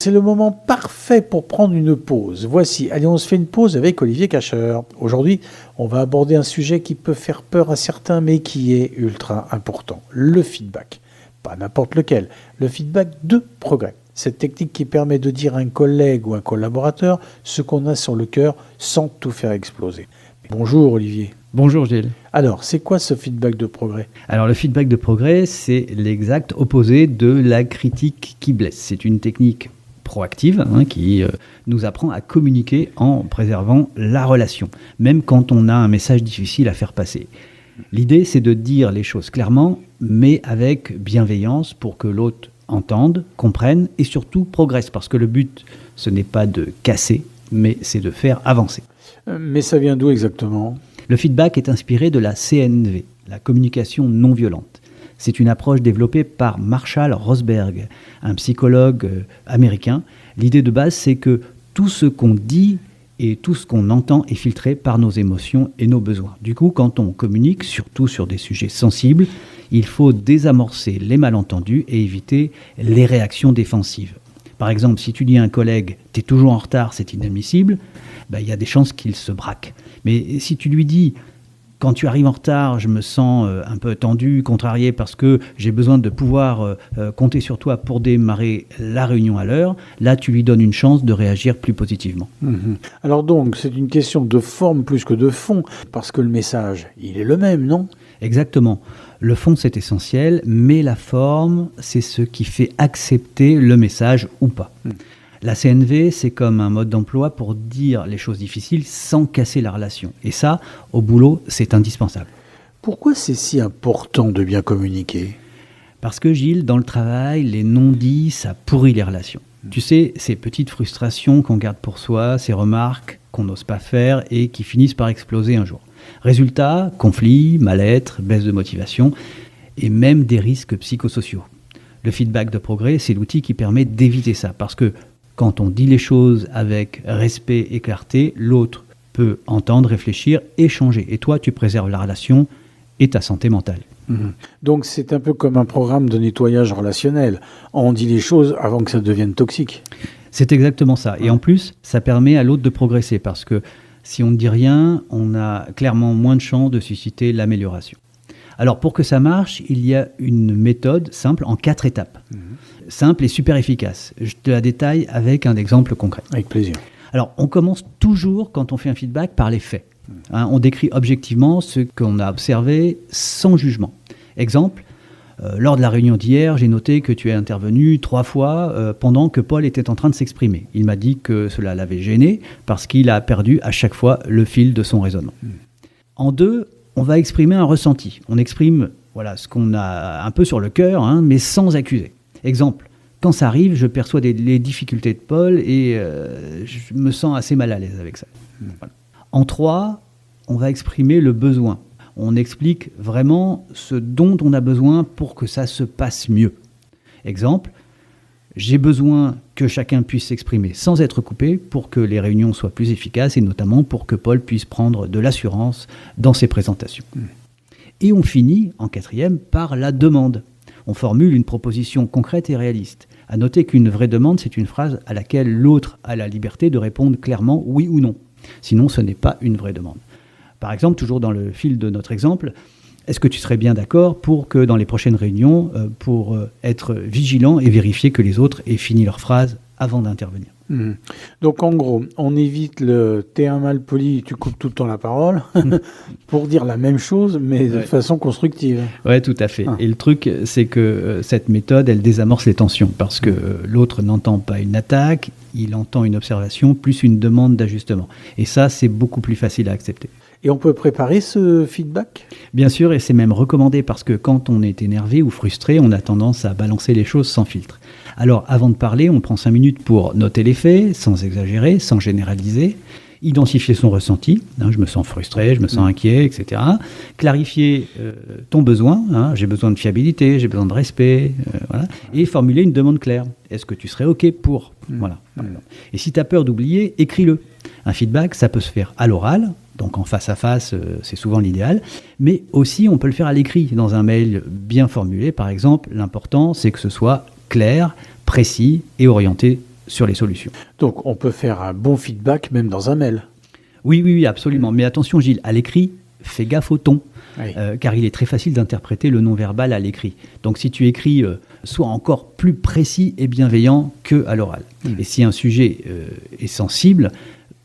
C'est le moment parfait pour prendre une pause. Voici, allez, on se fait une pause avec Olivier Cacheur. Aujourd'hui, on va aborder un sujet qui peut faire peur à certains, mais qui est ultra important, le feedback. Pas n'importe lequel, le feedback de progrès. Cette technique qui permet de dire à un collègue ou un collaborateur ce qu'on a sur le cœur sans tout faire exploser. Bonjour Olivier. Bonjour Gilles. Alors, c'est quoi ce feedback de progrès ? Alors le feedback de progrès, c'est l'exact opposé de la critique qui blesse. C'est une technique proactive qui nous apprend à communiquer en préservant la relation, même quand on a un message difficile à faire passer. L'idée, c'est de dire les choses clairement, mais avec bienveillance pour que l'autre entende, comprenne et surtout progresse. Parce que le but, ce n'est pas de casser, mais c'est de faire avancer. Mais ça vient d'où exactement ? Le feedback est inspiré de la CNV, la communication non violente. C'est une approche développée par Marshall Rosenberg, un psychologue américain. L'idée de base, c'est que tout ce qu'on dit et tout ce qu'on entend est filtré par nos émotions et nos besoins. Du coup, quand on communique, surtout sur des sujets sensibles, il faut désamorcer les malentendus et éviter les réactions défensives. Par exemple, si tu dis à un collègue « t'es toujours en retard, c'est inadmissible », il y a des chances qu'il se braque. Mais si tu lui dis « quand tu arrives en retard, je me sens un peu tendu, contrarié parce que j'ai besoin de pouvoir compter sur toi pour démarrer la réunion à l'heure », là tu lui donnes une chance de réagir plus positivement. Alors donc, c'est une question de forme plus que de fond, parce que le message, il est le même, non ? Exactement. Le fond, c'est essentiel, mais la forme, c'est ce qui fait accepter le message ou pas. La CNV, c'est comme un mode d'emploi pour dire les choses difficiles sans casser la relation. Et ça, au boulot, c'est indispensable. Pourquoi c'est si important de bien communiquer ? Parce que Gilles, dans le travail, les non-dits, ça pourrit les relations. Tu sais, ces petites frustrations qu'on garde pour soi, ces remarques qu'on n'ose pas faire et qui finissent par exploser un jour. Résultat, conflits, mal-être, baisse de motivation et même des risques psychosociaux. Le feedback de progrès, c'est l'outil qui permet d'éviter ça. Parce que quand on dit les choses avec respect et clarté, l'autre peut entendre, réfléchir et changer. Et toi, tu préserves la relation et ta santé mentale. Donc c'est un peu comme un programme de nettoyage relationnel. On dit les choses avant que ça devienne toxique. C'est exactement ça. Et en plus, ça permet à l'autre de progresser parce que si on ne dit rien, on a clairement moins de chances de susciter l'amélioration. Alors pour que ça marche, il y a une méthode simple en 4 étapes. Simple et super efficace. Je te la détaille avec un exemple concret. Avec plaisir. Alors on commence toujours quand on fait un feedback par les faits. On décrit objectivement ce qu'on a observé sans jugement. Exemple, lors de la réunion d'hier, j'ai noté que tu es intervenu 3 fois pendant que Paul était en train de s'exprimer. Il m'a dit que cela l'avait gêné parce qu'il a perdu à chaque fois le fil de son raisonnement. En 2, on va exprimer un ressenti. On exprime ce qu'on a un peu sur le cœur, mais sans accuser. Exemple, quand ça arrive, je perçois les difficultés de Paul et je me sens assez mal à l'aise avec ça. Voilà. En 3, on va exprimer le besoin. On explique vraiment ce dont on a besoin pour que ça se passe mieux. Exemple, j'ai besoin que chacun puisse s'exprimer sans être coupé pour que les réunions soient plus efficaces et notamment pour que Paul puisse prendre de l'assurance dans ses présentations. Et on finit, en 4e, par la demande. On formule une proposition concrète et réaliste. À noter qu'une vraie demande, c'est une phrase à laquelle l'autre a la liberté de répondre clairement oui ou non. Sinon, ce n'est pas une vraie demande. Par exemple, toujours dans le fil de notre exemple, est-ce que tu serais bien d'accord pour que dans les prochaines réunions, pour être vigilant et vérifier que les autres aient fini leur phrase avant d'intervenir ? Donc en gros, on évite le « t'es un mal poli, tu coupes tout le temps la parole » pour dire la même chose, mais de façon constructive. Oui, tout à fait. Et le truc, c'est que cette méthode, elle désamorce les tensions parce que l'autre n'entend pas une attaque, il entend une observation plus une demande d'ajustement. Et ça, c'est beaucoup plus facile à accepter. Et on peut préparer ce feedback ? Bien sûr, et c'est même recommandé parce que quand on est énervé ou frustré, on a tendance à balancer les choses sans filtre. Alors, avant de parler, on prend 5 minutes pour noter les faits, sans exagérer, sans généraliser, identifier son ressenti, je me sens frustré, je me sens inquiet, etc. Clarifier ton besoin, j'ai besoin de fiabilité, j'ai besoin de respect, et formuler une demande claire. Est-ce que tu serais OK pour ? Et si tu as peur d'oublier, écris-le. Un feedback, ça peut se faire à l'oral, donc en face à face, c'est souvent l'idéal, mais aussi on peut le faire à l'écrit, dans un mail bien formulé. Par exemple, l'important, c'est que ce soit clair, précis et orienté sur les solutions. Donc, on peut faire un bon feedback même dans un mail. Oui, absolument. Mais attention, Gilles, à l'écrit, fais gaffe au ton, Oui. car il est très facile d'interpréter le non-verbal à l'écrit. Donc, si tu écris, sois encore plus précis et bienveillant qu'à l'oral. Et si un sujet est sensible,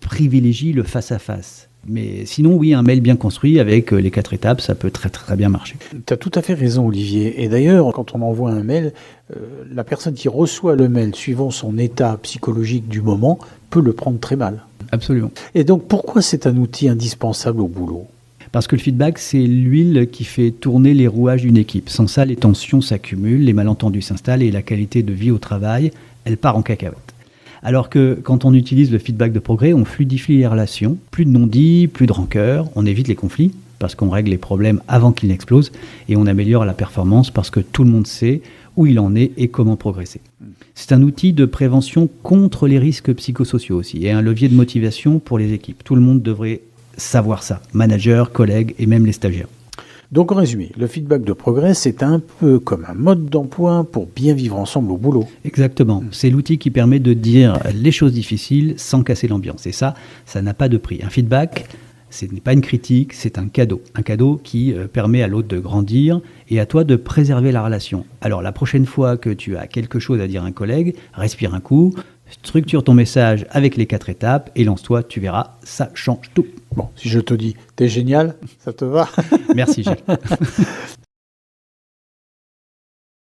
privilégie le face-à-face. Mais sinon, oui, un mail bien construit avec les 4 étapes, ça peut très très bien marcher. Tu as tout à fait raison, Olivier. Et d'ailleurs, quand on envoie un mail, la personne qui reçoit le mail, suivant son état psychologique du moment, peut le prendre très mal. Absolument. Et donc, pourquoi c'est un outil indispensable au boulot ? Parce que le feedback, c'est l'huile qui fait tourner les rouages d'une équipe. Sans ça, les tensions s'accumulent, les malentendus s'installent et la qualité de vie au travail, elle part en cacahuète. Alors que quand on utilise le feedback de progrès, on fluidifie les relations, plus de non-dits, plus de rancœur, on évite les conflits parce qu'on règle les problèmes avant qu'ils n'explosent et on améliore la performance parce que tout le monde sait où il en est et comment progresser. C'est un outil de prévention contre les risques psychosociaux aussi et un levier de motivation pour les équipes. Tout le monde devrait savoir ça, managers, collègues et même les stagiaires. Donc, en résumé, le feedback de progrès, c'est un peu comme un mode d'emploi pour bien vivre ensemble au boulot. Exactement. C'est l'outil qui permet de dire les choses difficiles sans casser l'ambiance. Et ça n'a pas de prix. Un feedback, ce n'est pas une critique, c'est un cadeau. Un cadeau qui permet à l'autre de grandir et à toi de préserver la relation. Alors, la prochaine fois que tu as quelque chose à dire à un collègue, respire un coup, structure ton message avec les 4 étapes et lance-toi, tu verras, ça change tout. Bon, si je te dis, t'es génial, ça te va ? Merci Gilles.